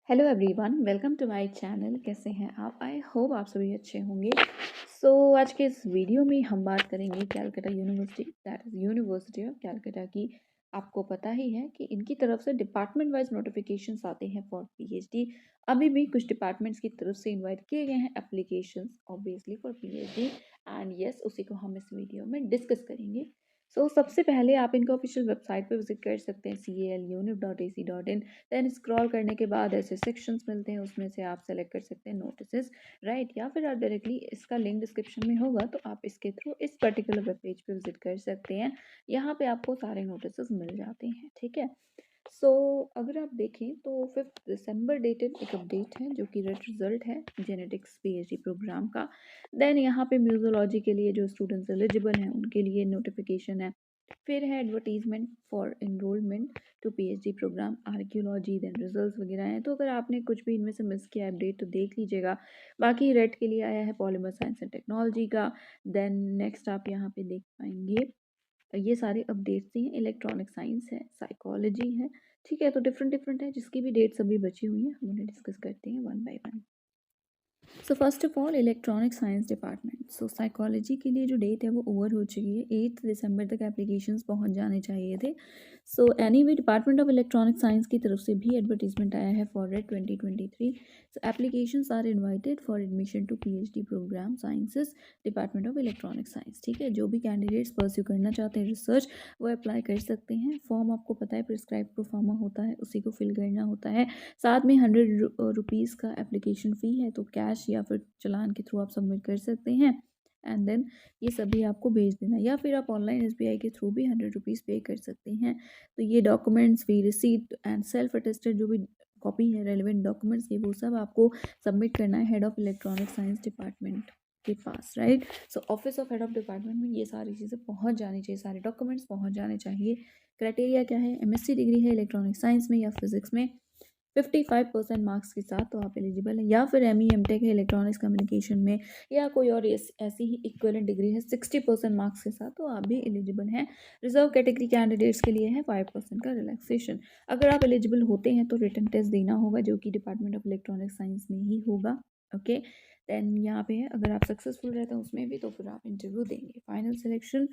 Hello everyone, welcome to my channel. कैसे हैं आप? आई होप आप सभी अच्छे होंगे। आज के इस वीडियो में हम बात करेंगे Calcutta university, that is university of Calcutta की। आपको पता ही है कि इनकी तरफ से डिपार्टमेंट वाइज नोटिफिकेशंस आते हैं फॉर पीएचडी। अभी भी कुछ डिपार्टमेंट्स की तरफ से इनवाइट किए गए हैं applications obviously for PhD, and yes, उसी को हम इस वीडियो में डिस्कस करेंगे। सबसे पहले आप इनका ऑफिशियल वेबसाइट पे विजिट कर सकते हैं calunib.ac.in। देन स्क्रॉल करने के बाद ऐसे सेक्शंस मिलते हैं, उसमें से आप सेलेक्ट कर सकते हैं नोटिसेस, राइट। या फिर आप डायरेक्टली, इसका लिंक डिस्क्रिप्शन में होगा, तो आप इसके थ्रू इस पर्टिकुलर वेब पेज पे विजिट कर सकते हैं। यहाँ पे आपको सारे नोटिसेस मिल जाते हैं, ठीक है। सो अगर आप देखें तो 5 दिसंबर डेटेड एक अपडेट है जो कि रेड रिजल्ट है जेनेटिक्स पीएचडी प्रोग्राम का। देन यहाँ पे म्यूजोलॉजी के लिए जो स्टूडेंट्स एलिजिबल हैं उनके लिए नोटिफिकेशन है। फिर है advertisement for enrolment to PhD programme archaeology, then results वगैरह हैं। तो अगर आपने कुछ भी इनमें से मिस किया अपडेट तो देख लीजिएगा। बाकी रेड के लिए आया है पॉलीमर साइंस एंड टेक्नोलॉजी का। देन नेक्स्ट आप यहाँ पे देख पाएंगे ये सारे अपडेट्स हैं। इलेक्ट्रॉनिक साइंस है, साइकोलॉजी है, ठीक है। तो डिफरेंट डिफरेंट है, जिसकी भी डेट्स अभी बची हुई हैं हम उन्हें डिस्कस करते हैं one by one. First of all electronic science department. Psychology के लिए जो डेट है वो ओवर हो चुकी है। 8 दिसंबर तक एप्लीकेशंस पहुंच जाने चाहिए थे। Anyway department of electronic science की तरफ से भी एडवर्टीजमेंट आया है for red 2023। Applications are invited for admission to PhD programme sciences, department of electronic science, ठीक है। जो भी कैंडिडेट्स परस्यू करना चाहते हैं रिसर्च, वो अप्लाई कर सकते हैं। फॉर्म आपको पता है प्रिस्क्राइब प्रोफार्मा होता है, उसी को फिल करना होता है। साथ में 100 रुपीज़ का एप्लीकेशन फ़ी है, तो कैश या फिर चालान के थ्रू आप सबमिट कर सकते हैं। एंड देन ये सभी आपको भेज देना, या फिर आप ऑनलाइन एसबीआई के थ्रू भी 100 रुपीज़ पे कर सकते हैं। तो ये documents fee, receipt and self attested जो भी कॉपी है रेलिवेंट डॉक्यूमेंट्स की, वो सब आपको सबमिट करना है head of electronic science department के पास, right. Office of head of department में ये सारी चीज़ें पहुंच जानी चाहिए, सारे डॉक्यूमेंट्स पहुंच जाने चाहिए। क्राइटेरिया क्या है? एमएससी डिग्री है इलेक्ट्रॉनिक साइंस में या फिजिक्स में 55% मार्क्स के साथ तो आप एलिजिबल हैं, या फिर एमई एमटेक है इलेक्ट्रॉनिक्स कम्युनिकेशन में, या कोई और ऐसी ही इक्विवेलेंट डिग्री है 60% मार्क्स के साथ, तो आप भी एलिजिबल हैं। रिजर्व कैटेगरी कैंडिडेट्स के लिए है 5% का रिलैक्सेशन। अगर आप एलिजिबल होते हैं तो रिटन टेस्ट देना होगा, जो कि डिपार्टमेंट ऑफ इलेक्ट्रॉनिक साइंस में ही होगा, ओके। देन यहाँ पे है, अगर आप सक्सेसफुल रहते हैं उसमें भी तो फिर आप इंटरव्यू देंगे, फाइनल सिलेक्शन।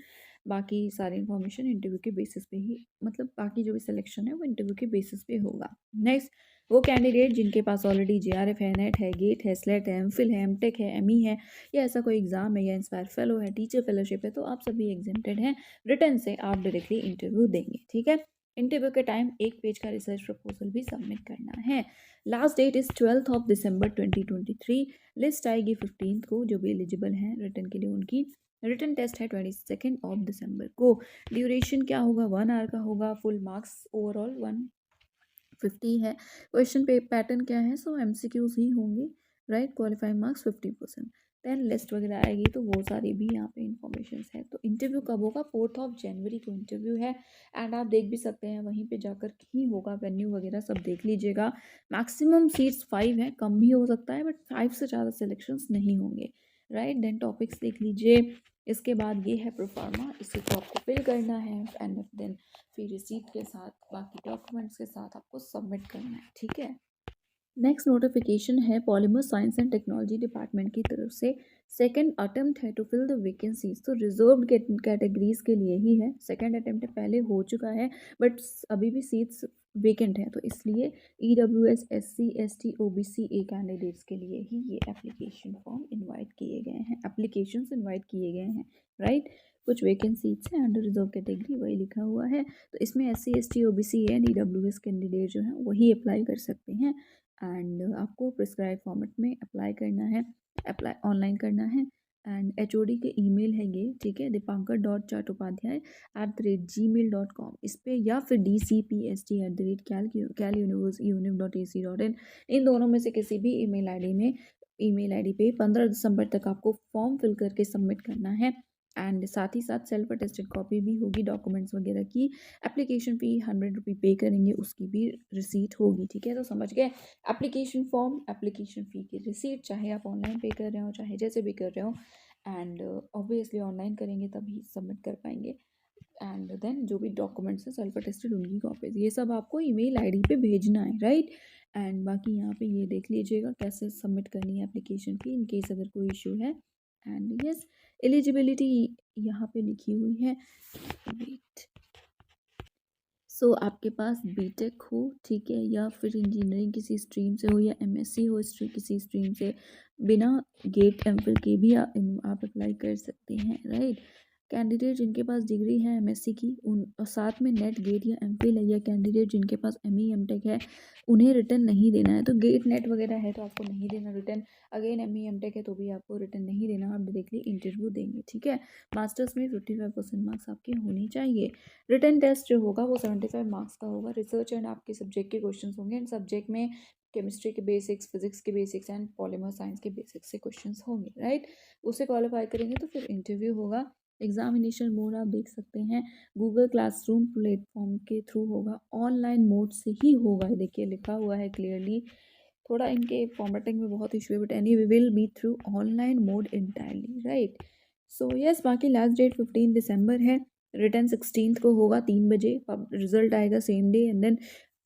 बाकी सारी इन्फॉर्मेशन इंटरव्यू के बेसिस पे ही, मतलब बाकी जो भी सिलेक्शन है वो इंटरव्यू के बेसिस पे होगा। नेक्स्ट, वो कैंडिडेट जिनके पास ऑलरेडी जेआरएफ है, नेट है, गेट है, स्लेट है, एमफिल है, एमटेक है, एमई है, या ऐसा कोई एग्जाम है, या इंस्पायर फेलो है, टीचर फेलोशिप है, तो आप सभी एग्जेम्प्टेड हैं। रिटर्न से आप डायरेक्टली इंटरव्यू देंगे, ठीक है। इंटरव्यू के टाइम एक पेज का रिसर्च प्रपोजल भी सबमिट करना है। Last date is 12 December 2023। List आएगी 15 को, जो भी एलिजिबल हैं रिटर्न के लिए उनकी। रिटर्न टेस्ट है 22 दिसंबर को। ड्यूरेशन क्या होगा? 1 आवर का होगा। फुल मार्क्स ओवरऑल 150 है। क्वेश्चन पे पैटर्न क्या है? एमसीक्यूज ही होंगे, right. Qualifying marks 50%। Then list वगैरह आएगी, तो वो सारी भी यहाँ पे इंफॉर्मेशन है। तो इंटरव्यू कब होगा? 4 जनवरी को इंटरव्यू है। एंड आप देख भी सकते हैं, वहीं पे जाकर ही होगा। वेन्यू वगैरह सब देख लीजिएगा। मैक्सिमम सीट्स 5 हैं, कम भी हो सकता है, बट 5 से ज़्यादा सिलेक्शंस नहीं होंगे, राइट। देन टॉपिक्स देख लीजिए। इसके बाद ये है प्रोफार्मा, इसी को आपको फिल करना है, एंड देन फिर रिसीट के साथ बाकी डॉक्यूमेंट्स के साथ आपको सबमिट करना है, ठीक है। नेक्स्ट नोटिफिकेशन है polymer science and technology department की तरफ से। सेकंड अटेम्प्ट है टू फिल द वैकेंसीज, तो रिजर्व्ड कैटेगरीज के लिए ही है। सेकंड अटेम्प्ट पहले हो चुका है, बट अभी भी सीट्स वेकेंट है, तो इसलिए EWS SC ST OBC ए कैंडिडेट्स के लिए ही ये एप्लीकेशन फॉर्म इनवाइट किए गए हैं, एप्लीकेशंस इनवाइट किए गए हैं, राइट। कुछ वेकेंट सीट्स हैं अंडर रिजर्व कैटेगरी, वही लिखा हुआ है। तो इसमें SC ST OBC and EWS candidate जो हैं वही अप्लाई कर सकते हैं। एंड आपको प्रिस्क्राइब फॉर्मेट में अप्लाई करना है, अप्लाई ऑनलाइन करना है। एंड HOD के ईमेल है ये, ठीक है, dipankar.chattopadhyay@gmail.com इस पे, या फिर dcpst@caluniv.ac.in, इन दोनों में से किसी भी ईमेल आईडी पे 15 दिसंबर तक आपको फॉर्म फिल करके सबमिट करना है। एंड साथ ही साथ सेल्फ अटेस्टेड कॉपी भी होगी डॉक्यूमेंट्स वगैरह की। एप्लीकेशन फ़ी 100 रुपये पे करेंगे, उसकी भी रिसीट होगी, ठीक है। तो समझ गए, एप्लीकेशन फॉर्म, एप्लीकेशन फ़ी की रिसीट, चाहे आप ऑनलाइन पे कर रहे हो चाहे जैसे भी कर रहे हो। एंड ऑब्वियसली ऑनलाइन करेंगे तभी सबमिट कर पाएंगे। एंड देन जो भी डॉक्यूमेंट्स हैं सेल्फ अटेस्टेड, उनकी कॉपीज, ये सब आपको ईमेल आईडी पे भेजना है, राइट। एंड बाकी यहाँ पे ये देख लीजिएगा कैसे सबमिट करनी है एप्लीकेशन फ़ी इन केस अगर कोई इशू है। एंड यस, एलिजिबिलिटी यहाँ पे लिखी हुई है। वेट, सो आपके पास बीटेक हो, ठीक है, या फिर इंजीनियरिंग किसी स्ट्रीम से हो, या एमएससी हो किसी स्ट्रीम से, बिना गेट एमफिल के भी आप अप्लाई कर सकते हैं, राइट। कैंडिडेट जिनके पास डिग्री है एमएससी की उन और साथ में नेट गेट या एमफिल है, या कैंडिडेट जिनके पास एमई एमटेक है, उन्हें रिटर्न नहीं देना है। तो गेट नेट वगैरह है तो आपको नहीं देना रिटर्न। अगेन एमई एमटेक है तो भी आपको रिटर्न नहीं देना, आप डायरेक्टली इंटरव्यू देंगे, ठीक है। मास्टर्स में 55% मार्क्स आपके होने चाहिए। रिटन टेस्ट जो होगा वो 75 मार्क्स का होगा। रिसर्च एंड आपके सब्जेक्ट के क्वेश्चंस होंगे, एंड सब्जेक्ट में केमिस्ट्री के बेसिक्स, फिजिक्स के बेसिक्स एंड पॉलीमर साइंस के बेसिक्स से क्वेश्चंस होंगे, राइट। उसे क्वालिफाई करेंगे तो फिर इंटरव्यू होगा। एग्जामिनेशन मोड आप देख सकते हैं गूगल क्लासरूम प्लेटफॉर्म के थ्रू होगा, ऑनलाइन मोड से ही होगा। देखिए लिखा हुआ है क्लियरली, थोड़ा इनके फॉर्मेटिंग में बहुत इशू है, but anyway will be through online mode entirely, right. So yes, बाकी लास्ट डेट 15 दिसंबर है। रिटर्न 16 को होगा 3 बजे। रिजल्ट आएगा same day, and then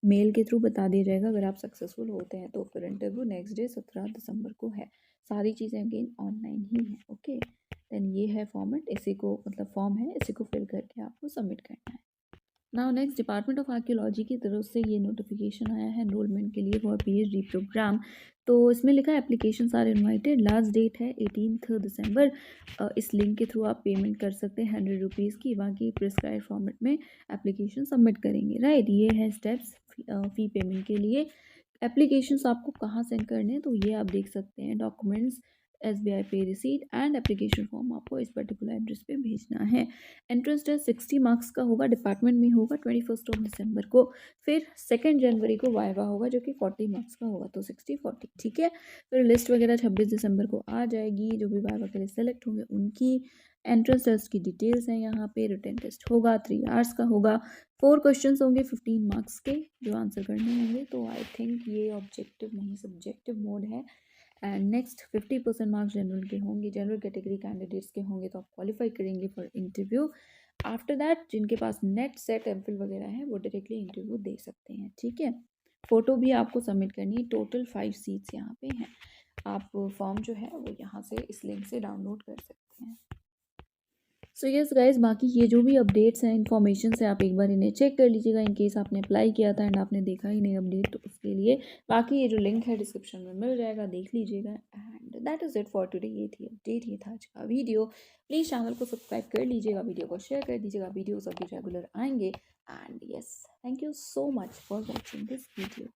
mail के थ्रू बता दिया जाएगा अगर आप सक्सेसफुल होते हैं तो। फिर इंटरव्यू नेक्स्ट डे 17 दिसंबर को है। सारी चीज़ें अगेन ऑनलाइन ही हैं, ओके। देन ये है फॉर्मेट, इसी को मतलब फॉर्म है, इसी को फिल करके आपको सबमिट करना है। Now next, department of archaeology की तरफ से ये नोटिफिकेशन आया है एनरोलमेंट के लिए फॉर पीएचडी प्रोग्राम। तो इसमें लिखा है applications are invited, last date है 18 दिसंबर। इस लिंक के थ्रू आप पेमेंट कर सकते हैं 100 रुपीज़ की, बाकी प्रिस्क्राइब फॉर्मेट में एप्लीकेशन सबमिट करेंगे, राइट। ये है स्टेप्स फ़ी पेमेंट के लिए। एप्लीकेशंस आपको कहाँ सेंड करने हैं तो ये आप देख सकते हैं, डॉक्यूमेंट्स, SBI पे रिसीट एंड एप्लीकेशन फॉर्म आपको इस पर्टिकुलर एड्रेस पे भेजना है। एंट्रेंस टेस्ट 60 मार्क्स का होगा, डिपार्टमेंट में होगा 21 दिसंबर को। फिर 2 जनवरी को वाइवा होगा जो कि 40 मार्क्स का होगा, तो 60-40, ठीक है। फिर लिस्ट वगैरह 26 दिसंबर को आ जाएगी, जो भी वाइवा के लिए सेलेक्ट होंगे उनकी। एंट्रेंस टेस्ट की डिटेल्स हैं यहाँ पे। रिटन टेस्ट होगा 3 आवर्स का होगा। 4 क्वेश्चंस होंगे 15 मार्क्स के जो आंसर करने होंगे। तो आई थिंक ये ऑब्जेक्टिव नहीं सब्जेक्टिव मोड है। एंड नेक्स्ट 50% मार्क्स जनरल के होंगे, जनरल कैटेगरी कैंडिडेट्स के होंगे तो आप क्वालिफाई करेंगे फॉर इंटरव्यू। आफ्टर दैट जिनके पास नेट सेट एमफिल वगैरह है वो डायरेक्टली इंटरव्यू दे सकते हैं, ठीक है। फ़ोटो भी आपको सबमिट करनी है। टोटल 5 सीट्स यहाँ पे हैं। आप फॉर्म जो है वो यहाँ से इस लिंक से डाउनलोड कर सकते हैं। सो यस गाइस, बाकी ये जो भी अपडेट्स हैं, इन्फॉर्मेशन है, आप एक बार इन्हें चेक कर लीजिएगा इन केस आपने अप्लाई किया था एंड आपने देखा ही नहीं अपडेट, तो उसके लिए बाकी ये जो लिंक है डिस्क्रिप्शन में मिल जाएगा, देख लीजिएगा। And that is it for today. ये थी अपडेट, ये था आज का वीडियो। प्लीज़ चैनल को सब्सक्राइब कर लीजिएगा, वीडियो को शेयर कर दीजिएगा, वीडियोज़ अभी रेगुलर आएंगे। And yes, thank you so much for watching this video.